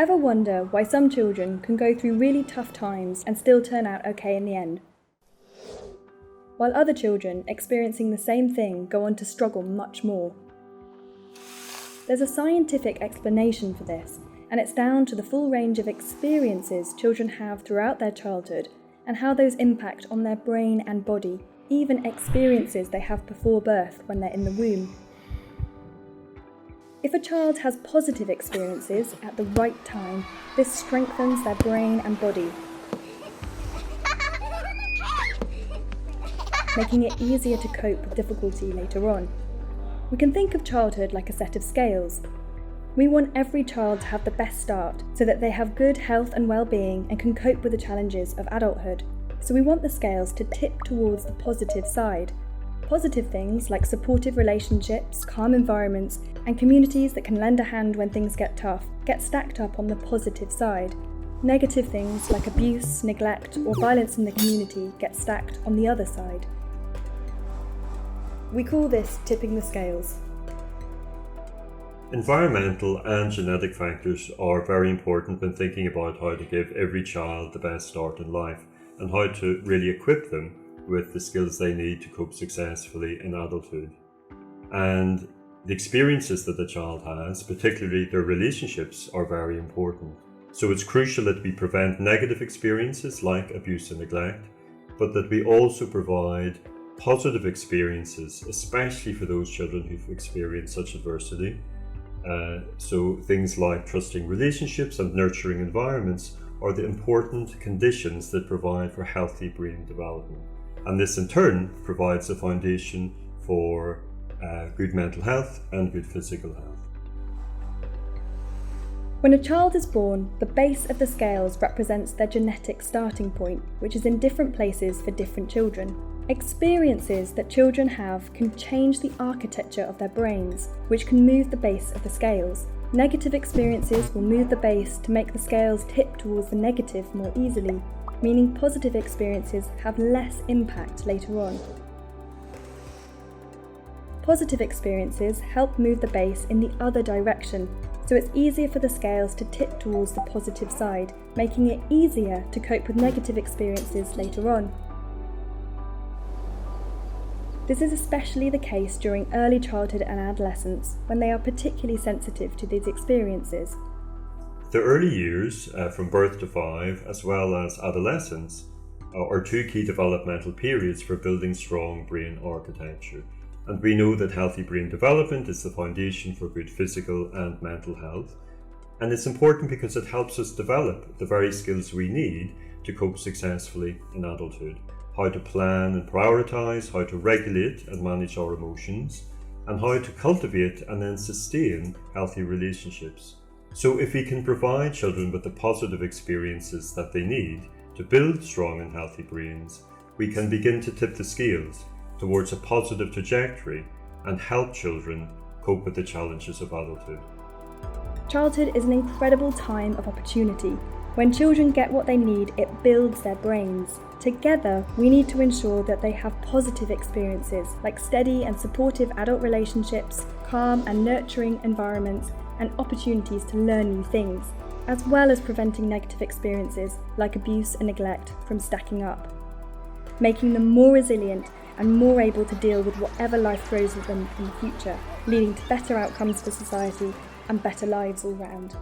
Ever wonder why some children can go through really tough times and still turn out okay in the end, while other children experiencing the same thing go on to struggle much more? There's a scientific explanation for this, and it's down to the full range of experiences children have throughout their childhood and how those impact on their brain and body, even experiences they have before birth when they're in the womb. If a child has positive experiences at the right time, this strengthens their brain and body, making it easier to cope with difficulty later on. We can think of childhood like a set of scales. We want every child to have the best start so that they have good health and well-being and can cope with the challenges of adulthood. So we want the scales to tip towards the positive side. Positive things like supportive relationships, calm environments, and communities that can lend a hand when things get tough get stacked up on the positive side. Negative things like abuse, neglect, or violence in the community get stacked on the other side. We call this tipping the scales. Environmental and genetic factors are very important when thinking about how to give every child the best start in life and how to really equip them with the skills they need to cope successfully in adulthood. And the experiences that the child has, particularly their relationships, are very important. So it's crucial that we prevent negative experiences like abuse and neglect, but that we also provide positive experiences, especially for those children who've experienced such adversity. So things like trusting relationships and nurturing environments are the important conditions that provide for healthy brain development. And this in turn provides a foundation for good mental health and good physical health. When a child is born, the base of the scales represents their genetic starting point, which is in different places for different children. Experiences that children have can change the architecture of their brains, which can move the base of the scales. Negative experiences will move the base to make the scales tip towards the negative more easily, meaning positive experiences have less impact later on. Positive experiences help move the base in the other direction, so it's easier for the scales to tip towards the positive side, making it easier to cope with negative experiences later on. This is especially the case during early childhood and adolescence, when they are particularly sensitive to these experiences. The early years, from birth to 5, as well as adolescence, are two key developmental periods for building strong brain architecture. And we know that healthy brain development is the foundation for good physical and mental health. And it's important because it helps us develop the very skills we need to cope successfully in adulthood. How to plan and prioritize, how to regulate and manage our emotions, and how to cultivate and then sustain healthy relationships. So if we can provide children with the positive experiences that they need to build strong and healthy brains, we can begin to tip the scales towards a positive trajectory and help children cope with the challenges of adulthood. Childhood is an incredible time of opportunity. When children get what they need, it builds their brains. Together, we need to ensure that they have positive experiences like steady and supportive adult relationships, calm and nurturing environments, and opportunities to learn new things, as well as preventing negative experiences like abuse and neglect from stacking up, making them more resilient and more able to deal with whatever life throws at them in the future, leading to better outcomes for society and better lives all round.